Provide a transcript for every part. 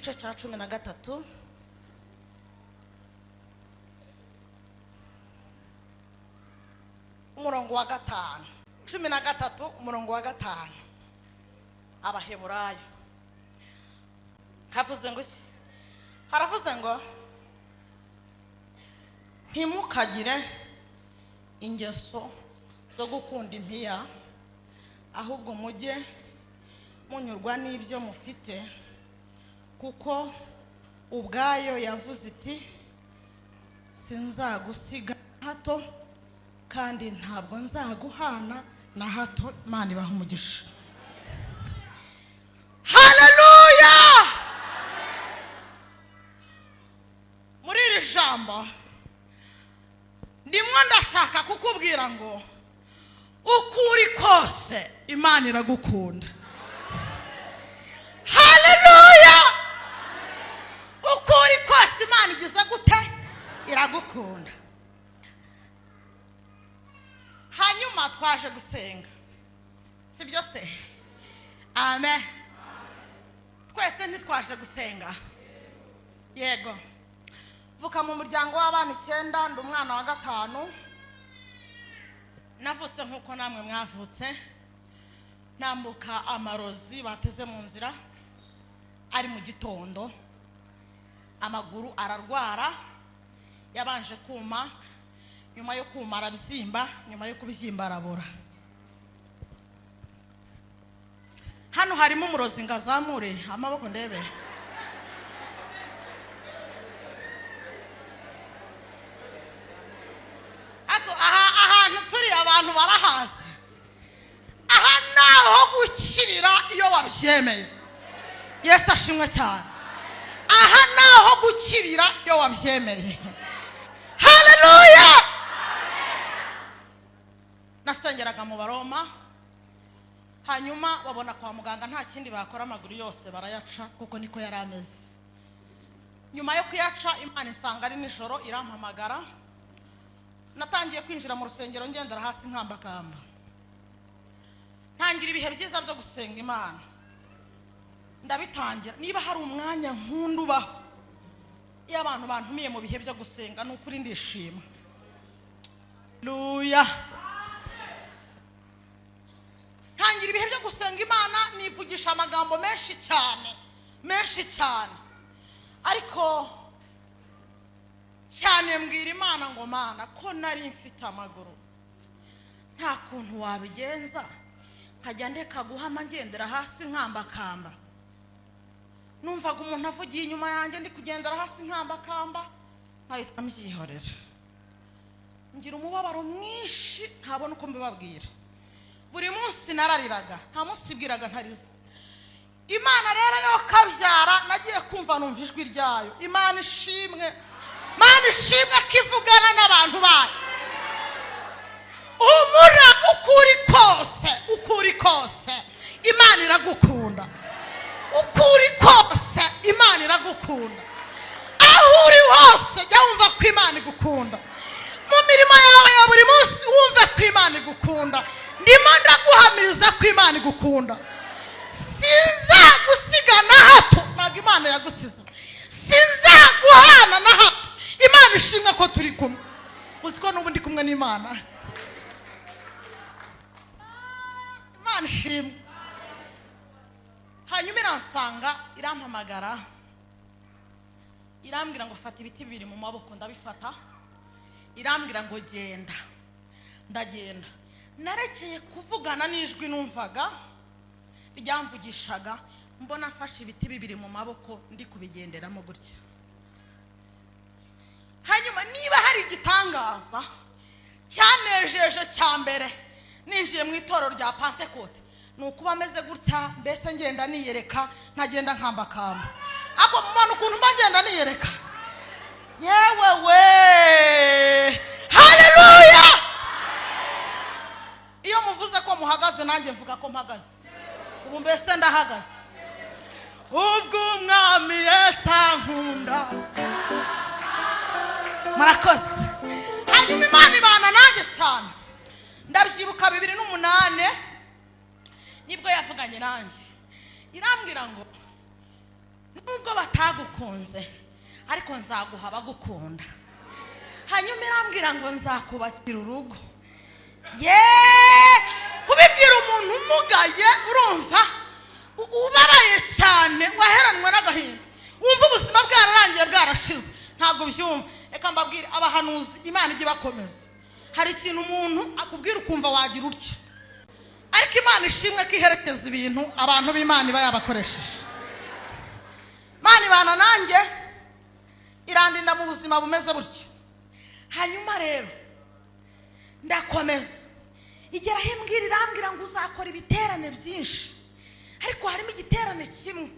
igice cya 13 umurongo wa 5. 13 umurongo wa 5. Abaheburayo havuze ngo iki? Haravuze ngo ntimukagire ingeso zo gukunda impiya, ahubwo mujye munyurwa n'ibyo mufite, kuko ubwayo yavuze iti sinzagusiga hato kandi ntabwo nzaguhana na hato. Imana ibaha umugisha. Haleluya! Muri iri jambo ndimwo ndashaka kukubwira ngo uko uri kose Imana iragukunda. Haleluya! Uko uri kose Imana igize gute? Iragukunda. Hanyuma twaje gusenga, sibyo se? Amen. Twese ntitwaje gusenga? Yego. Vuka mu muryango w'abana 9, ndi umwana wa 5. Navutse nkuko namwe mwavutse, nambuka amarozi bateze mu nzira ari mu gitondo, amaguru ararwara, yabanje kuma, nyuma yo kuma arabyimba, nyuma yo kubyimba arabora. Hano harimo umurozi ngazamure amaboko ndebe. Ahantu turi abantu barahazi. Aha naho gukirira iyo wabyemeye. Yesu ashimwe cyane. Aha naho gukirira iyo wabyemeye. Haleluya! Nasengeraga mu Baroma, hanyuma babona kwa muganga nta kindi bakora, amaguru yose barayaca kuko niko yari ameze. Nyuma yo kuyaca Imana isanga ari nijoro irampamagara. Natangiye kwinjira mu rusengero ngendera hasi nkambakamba. Ntangira ibihe byiza byo gusenga Imana. Ndabitangira niba hari umwanya nkundubaho iyo abantu bantumiye mu bihe byo gusenga, n'ukuri ndishima. Haleluya! Ntangira ibihe byo gusenga Imana nivugisha amagambo menshi cyane, ariko cyane mbwira Imana ngo Mana, ko nari mfite amaguru nta kuntu wabigenza nkajya ndeka guhama ngendera hasi nkambakamba. Numvaga umuntu avugiye inyuma yanjye ndi kugendera hasi nkambakamba, nkahita mbyihorera. Ngira umubabaro mwinshi ntabona uko mbibabwira. Buri munsi narariraga, nta munsi bwiraga ntarize. Imana rero yo kabyara nagiye kumva numva ijwi ryayo. Imana ishimwe. Imana ishimwe kivugana n'abantu bayo. Umura ukuri kose Imana iragukunda. Ukuri kose Imana iragukunda. Aho uri hose jya wumva ko Imana igukunda. Mu mirimo yawe ya buri munsi wumve ko Imana igukunda. Ndimo ndaguhamiriza ko Imana igukunda. Sinzagusiga na hato, ntabwo Imana yagusize. Sinzaguhana na hato. Imana ishimwe ko turi kumwe. Uzi ko n'ubu ndi kumwe n'Imana. Imana ishimwe. Hanyuma iransanga irampamagara, irambwira ngo fata ibiti bibiri mu maboko. Ndabifata. Irambwira ngo genda. Ndagenda. Narekeye kuvugana n'ijwi numvaga ryamvugishaga, mbona afashe ibiti bibiri mu maboko ndi kubigenderamo gutya. Hanyuma niba hari igitangaza cyanejeje cya mbere ninjiye mu itorero rya Pentecote, nukuba ameze gutya, mbese ngenda niyereka, ntagenda nkambakamba. Ako mubona ukuntu mba ngenda niyereka. Yewe we! Haleluya! Iyo muvuze ko muhagaze nanjye mvuga ko mpagaze. Ubu mbese ndahagaze. Ubwo umwami Yesu ankunda. Murakoze. Hanyuma Imana ibana nanjye cyane. Ndabyibuka 2008 nibwo yavuganye nanjye. Irambwira ngo nubwo batagukunze ariko nzaguha bagukunda. Hanyuma irambwira ngo nzakubakira urugo. Kubibwira umuntu umugaye, urumva ubabaye cyane, waheranwe n'agahinda, wumva ubuzima bwararangiye bwarashize, ntabwo byumva. Reka mbabwire abahanuzi Imana ijye bakomeza. Hari ikintu umuntu akubwira ukumva wagira utya, ariko Imana ishimwe ko iherekeza ibintu abantu b'Imana iba yabakoresheje. Imana ibana nanjye irandinda mu buzima bumeze butyo. Hanyuma rero ndakomeza, igeraho imbwira irambwira ngo uzakora ibiterane byinshi, ariko harimo igiterane kimwe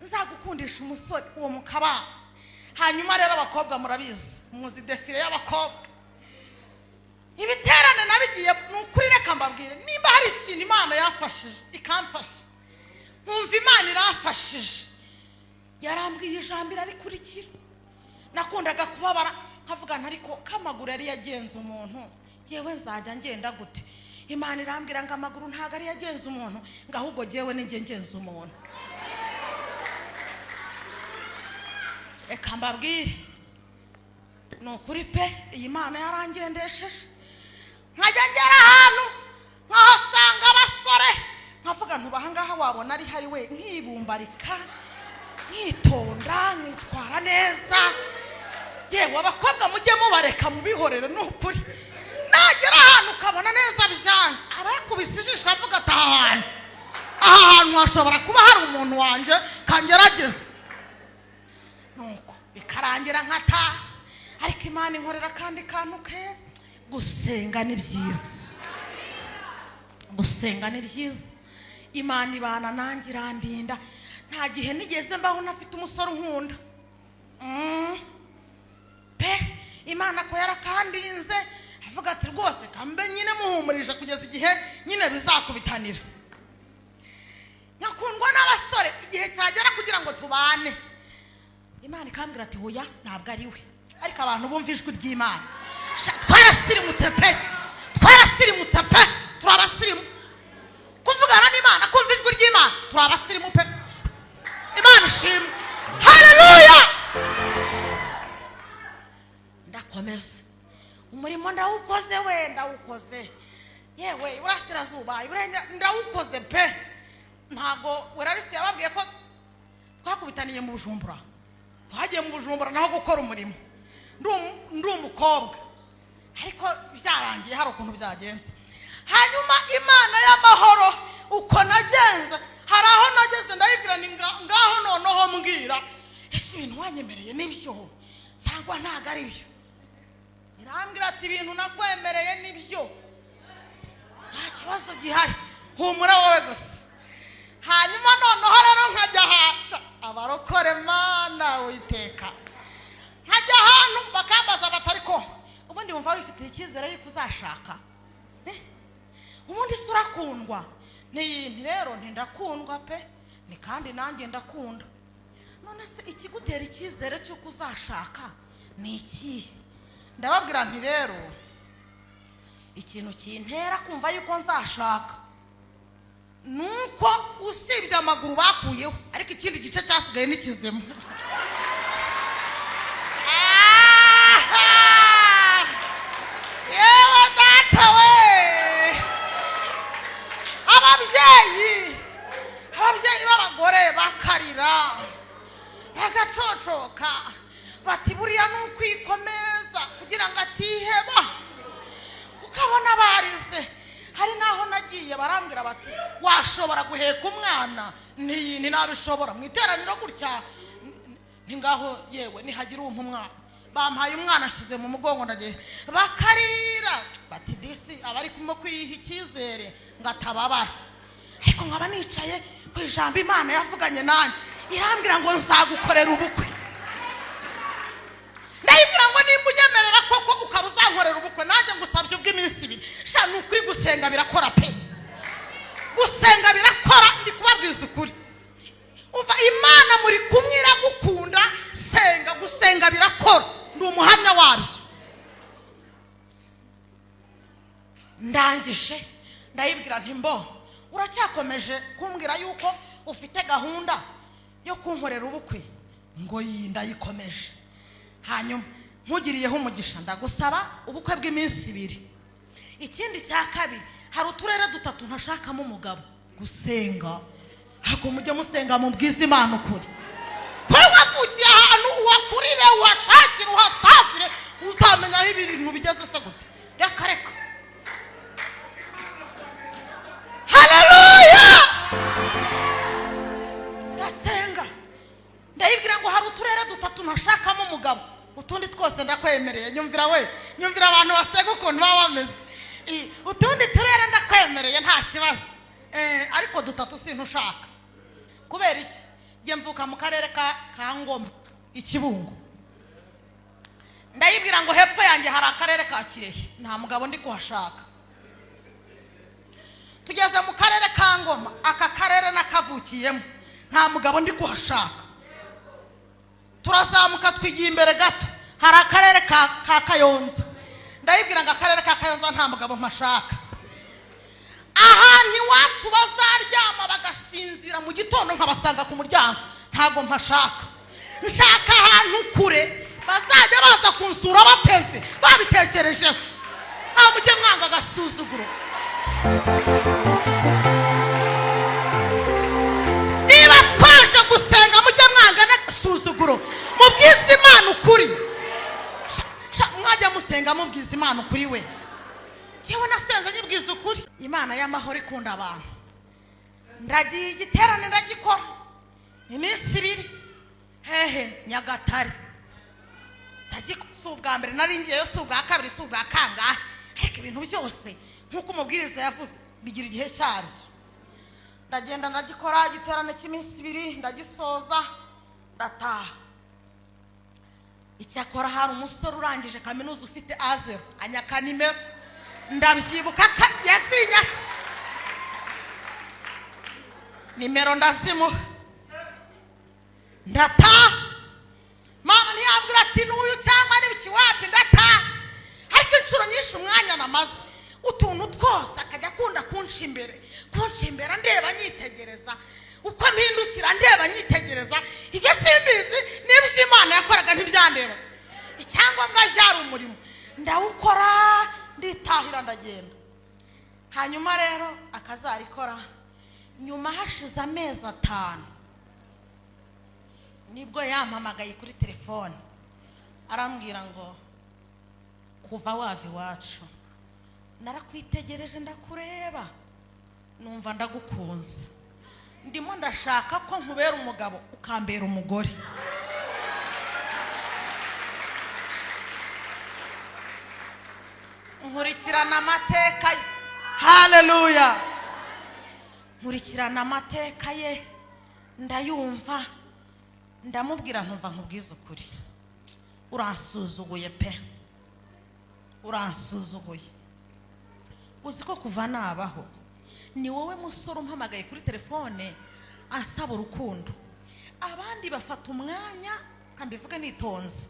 nzagukundisha umusore uwo mukaba. Hanyuma rero abakobwa murabizi, muzi defile y'abakobwa, ibiterane nabigiye n'ukuri. Reka mbabwire, nimba hari ikintu Imana yafashije ikamfasha, nkumva Imana irafashije, yarambwiye ijambo irarikurikira. Nakundaga kubabara nkavuga ariko kamaguru yari yagenza umuntu, jewe nzajya ngenda gute? Imana irambwira ngo amaguru ntago ari yagenza umuntu, ngo ahubwo jewe ninjye ngenza umuntu. Reka mbabwire nukuri pe, iyi Mana yarangendesheje. Nkajya ngera ahantu nkahasanga abasore, nkavuga ntubahangaha wabona ari hari we, nkibumbarika, nkitonda, nkitwara neza. Yewe abakobwa mujye mubareka mubihorere nukuri. Nagera ahantu ukabona neza byanze, abakubise ijisho avuga ati aha hantu hashobora kuba hari umuntu wanjye kangerageza. Nuko bikarangira nkataha. Ariko Imana inkorera kandi kantu keza, gusenga ni byiza. Gusenga ni byiza. Imana ibana nanjye irandinda. Nta gihe nigeze mbaho nafite umusore unkunda. Pe Imana ko yarakandinze, avuga ati rwose kambe nyine muhumurije kugeza igihe nyine bizakubitanira. Nyakundwa n'abasore, igihe cyagera kugira ngo tubane, Imana ikambwira ati hoya ntabwo ari we. Ariko abantu bumva ijwi ry'Imana, twarasirimutse pe, twarasirimutse pe, turabasirimu. Kuvugana n'Imana, kumva ijwi ry'Imana, turabasirimu pe. Imana ishimwe. Haleluya. Ndakomeza umurimo ndawukoze, we ndawukoze. Yewe urasirazuba ndawukoze pe. Ntago werarisi yababwiye ko twakubitaniye mu Bujumbura. Twagiye mu Bujumbura naho gukora umurimo. Ndi umukobwa, ariko byarangiye hari ukuntu byagenze. Hanyuma Imana y'amahoro uko nagenza, hari aho nageze ndayibwira ni ngaho noneho mbwira, ese ibintu wanyemereye nibyo cyangwa ntago ari byo? Irambwira ati ibintu nakwemereye nibyo, nta kibazo gihari, humura wowe gusa. Hanyuma noneho rero nkajya hata abarokore Mana witeka, nkajya ahantu bakambaza batariko ubundi wumva wifitiye icyizere yuko uzashaka, ubundi surakundwa. Ni rero ndakundwa pe, ni kandi nanjye ndakunda. None se ikigutera icyizere cyuko uzashaka ni iki? Ndababwira nti rero ikintu kintera kumva yuko nzashaka nuko usibye amaguru bakuyeho, ariko ikindi gice cyasigaye nikizemo. Yewe data we, ababyeyi b'abagore bakarira bagacocoka bati buriya n'ukwikomeza kugira ngo atiheba, ukabona barize. Hari naho nagiye barambwira bati washobora guheka umwana, ntabishobora mu iteraniro gutya. Ngaho yewe nihagira umwana, bampaye umwana ashyize mu mugongo, ndagiye bakarira bati disi abari kumwe kwiha icyizere ngo atababara. Ariko nkaba nicaye ku ijambo Imana yavuganye nanjye, irambwira ngo nzagukorera ubukwe. Ndayibwira ngo nimba unyemerera koko ukaba uzankorera ubukwe, nanjye ngusabye ubw'iminsi 2. Sha nukuri gusenga birakora pe, gusenga birakora. Ndi kubabwiza ukuri, uva Imana muri kumwe iragukunda, senga. Gusenga birakora, ndi umuhamya wabyo. Ndangije ndayibwira nti mbo uracyakomeje kumbwira yuko ufite gahunda yo kunkorera ubukwe ngo ndayikomeje. Hanyuma nkugiriyeho umugisha ndagusaba ubukwe bw'iminsi 2. Ikindi cya kabiri, hari uturere 3 ntashakamo umugabo. Gusenga, hako mujye musenga mu bwiza Imana ukuri. Wavukiye ahantu wakurire washakira uhasazire uzamenya aho ibi bintu bigeze se gute. Reka reka. Haleluya. Ndasenga ndayibwira ngo hari uturere 3 ntashakamo umugabo, utundi twose ndakwemereye. Nyumvira we, nyumvira abantu basenga ukuntu baba bameze. Utundi turere ndakwemereye nta kibazo, ariko 3 sintushaka. Kubera iki? Nge mvuka mu karere ka Ngoma Ikibungo. Ndayibwira ngo hepfo yanjye hari akarere ka Kirehe, nta mugabo ndi kuhashaka. Tugeze mu karere ka Ngoma, aka karere nakavukiyemo, nta mugabo ndi kuhashaka. Turazamuka twigiye imbere gato, hari akarere ka Kayonza. Ndayibwira ngo akarere ka Kayonza nta mugabo mpashaka. Ahantu iwacu bazaryama bagasinzira mu gitondo nkabasanga ku muryango, ntago mpashaka. Nshaka ahantu kure bazajya baza kunsura bateze babitekerejeho. Mujye mwanga agasuzuguro. Niba twaje gusenga mujye mwanga n'agasuzuguro, mubwize Imana ukuri. Mwajya musenga mubwize Imana ukuri we. Cyewe nasenze nyibwiza ukuri. Imana y'amahoro ikunda abantu. Ndagiye igiterane ndagikora iminsi 2. Hehe Nyagatare. Ndagikubwa mbere nari ngiyeyo, subwa kabiri, subwa kangahe. Ariko ibintu byose nkuko umubwiriza yavuze bigira igihe cyaryo. Ndagenda ndagikora igiterane cy'iminsi 2 ndagisoza ndataha. Icyakora hari umusore urangije kaminuza ufite A0 anyaka nimero. Ndabyibuka yasinyatse nimero ndazimuha ndataha. Mana ntiyambwira ati n'uyu cyangwa n'ibiki wapi, ndataha. Ariko inshuro nyinshi umwanya namaze utuntu twose akajya akunda kunca imbere ndeba nyitegereza. Uko mpindukira ndeba nyitegereza. Ibyo simbizi n'ibyo Imana yakoraga ntibyandeba. Icyangombwa byari umurimo ndawukora nditahira ndagenda. Hanyuma rero akazarikora nyuma hashize amezi 5 nibwo yampamagaye kuri telefone arambwira ngo kuva wava iwacu narakwitegereje ndakureba numva ndagukunze, ndimo ndashaka ko nkubera umugabo ukambera umugore. Nkurikirana amateka ye. Haleluya. Nkurikirana amateka ye ndayumva, ndamubwira ntumva nkubwiza ukuri. Uransuzuguye pe, uransuzuguye. Uzi ko kuva nabaho ni wowe musore umpamagaye kuri telefone asaba urukundo. Abandi bafata umwanya kambivuga nitonze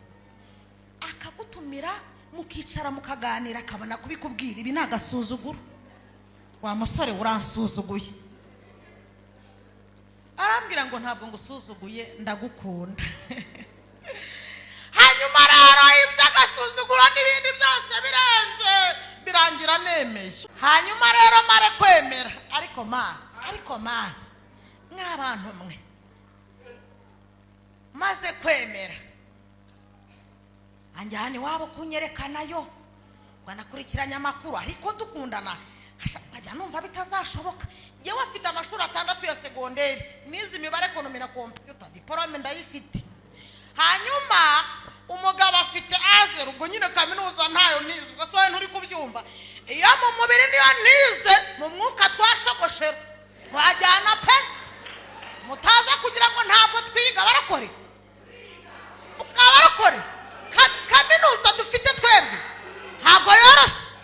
akagutumira mukicara mukaganira akabona kubikubwira. Ibi nagasuzuguro. Wa musore uransuzuguye. Arambwira ngo ntabwo ngusuzuguye ndagukunda. Hanyuma rero iby'agasuzuguro n'ibindi byose birenze birangira nemeye. Hanyuma rero mare kwemera. Ariko mana nk'abantu mwe maze kwemera anjyana iwabo kunyerekanayo banakurikiranya amakuru, ariko dukundana nkajya numva bitazashoboka. Yewe afite amashuri 6 ya segonderi, nizi imibare ekonomi na computer, diplome ndayifite. Hanyuma umugabo afite A0, ubwo nyine kaminuza ntayo nize, ubwo soye nturi kubyumva. Iyo mu mubiri niyo nize, mu mwuka twashogoshera twajyana pe. Mutaza kugira ngo ntabwo twiga barakore. Ukabarakore. Kaminuza dufite twebwe ntabwo yoroshye.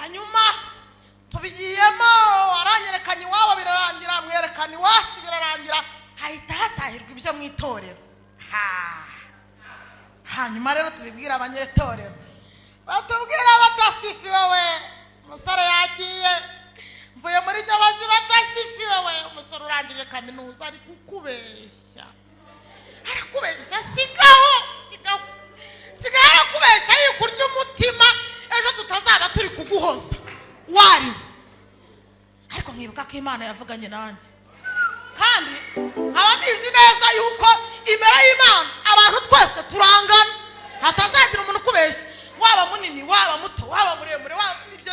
Hanyuma tubigiyemo aranyerekanye iwabo birarangira, mwerekanye iwacu birarangira, hahita hatahirwa ibyo mu itorero. Hanyuma rero tubibwira abanyetorero, batubwira batasifi wowe musore yagiye mvuye muri nyabazi batasifiwe we umusore urangije kaminuza ari kukubeshya sigaho kubeshya yikurya umutima ejo tutazaba turi kuguhoza warize ariko nkibuka ko Imana yavuganye nanjye kandi nkaba mbizi neza yuko imbere y'Imana abantu twese turangana hatazagira umuntu ukubeshya waba munini waba muto waba muremure ibyo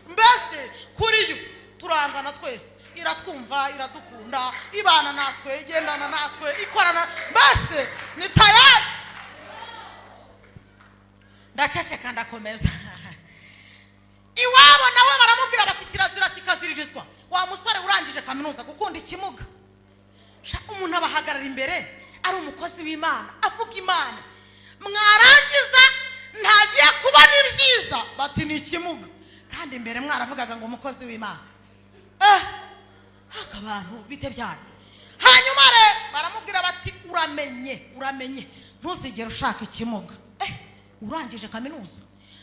mbese kuri yo turangana twese iratwumva iradukunda ibana natwe igendana natwe ikorana mbese ni tayari ndaceceka ndakomeza iwabo nawe baramubwira bati kirazira kikaziririzwa wa musore urangije kaminuza gukunda ikimuga umuntu abahagarara imbere ari umukozi w'Imana avuga Imana mwarangiza ntagiye kubona ibyiza bati ni ikimuga kandi imbere mwaravugaga ngo umukozi w'Imana abantu bite byane hanyuma baramubwira bati uramenye ntuzigere ushaka ikimuga urangije kaminuza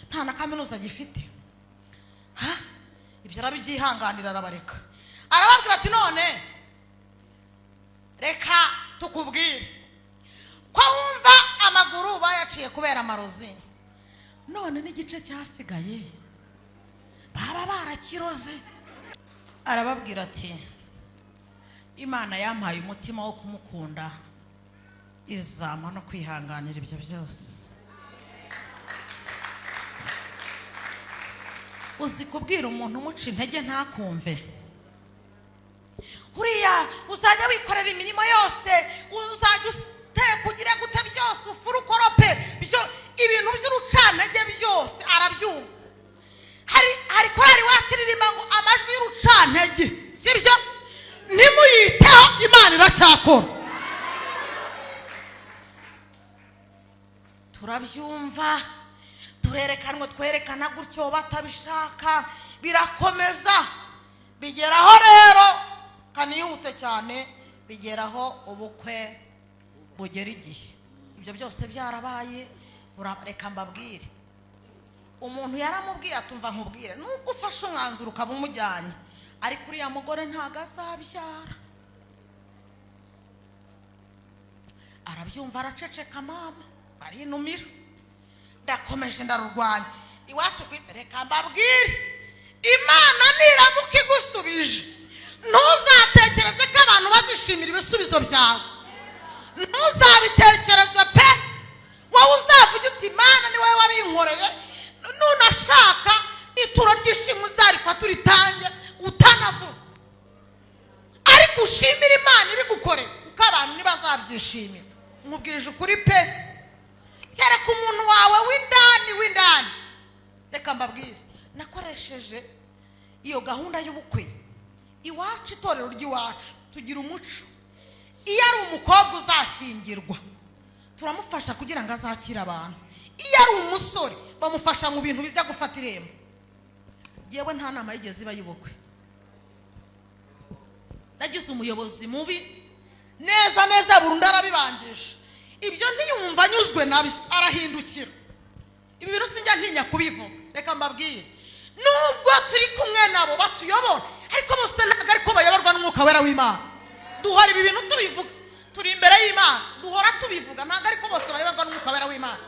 nta na kaminuza gifite ibyo arabyihanganira arabareka arababwira ati none reka tukubwire ko wumva amaguru bayaciye kubera amarozi none n'igice cyasigaye baba barakiroze arababwira ati Imana yampaye umutima wo kumukunda izama no kwihanganira ibyo byose uzi kubwira umuntu umuca intege ntakumve uriya uzajya wikorera imirimo yose uzajya uteka ugire gute byose ufura ukorope byo ibintu by'urucantege byose arabyumva hari korari wakiririmba ngo amajwi y'urucantege sibyo nimuyiteho Imana iracyakora turabyumva twerekana gutyo batabishaka birakomeza bigeraho rero kanihute cyane bigeraho ubukwe bugera igihe ibyo byose byarabaye reka mbabwire umuntu yaramubwiye atumva nkubwire nubwo ufashe umwanzuro ukaba umujyanye ariko uriya mugore ntago azabyara arabyumva araceceka mama barinumira ndakomeje ndarurwanya iwacu reka mbabwire Imana niramuka igusubije ntuzatekereze ko abantu bazishimira ibisubizo byawe ntuzabitekereze pe wowe uzavuga uti Imana ni wowe wabinkoreye nunashaka ituro ry'ishimwe uzarifata uritange utanavuze ariko ushimira Imana ibigukoreye kuko abantu ntibazabyishimira nkubwije ukuri pe kereka umuntu wawe w'indani reka mbabwire nakoresheje iyo gahunda y'ubukwe iwacu itorero ry'iwacu tugira umuco iyo ari umukobwa uzashyingirwa turamufasha kugira ngo azakire abantu iyo ari umusore bamufasha mu bintu bijya gufata irembo yewe nta nama yigeze iba y'ubukwe nagize umuyobozi mubi neza burundu arabibangisha ibyo ntiyumva anyuzwe nabyo arahindukira ibi bintu sinjya ntinya kubivuga reka mbabwire nubwo turi kumwe nabo batuyobora ariko bose ntabwo ariko bayoborwa n'umwuka wera w'Imana duhora ibi bintu tubivuga turi imbere y'Imana duhora tubivuga ntabwo ariko bose bayoborwa n'umwuka wera w'Imana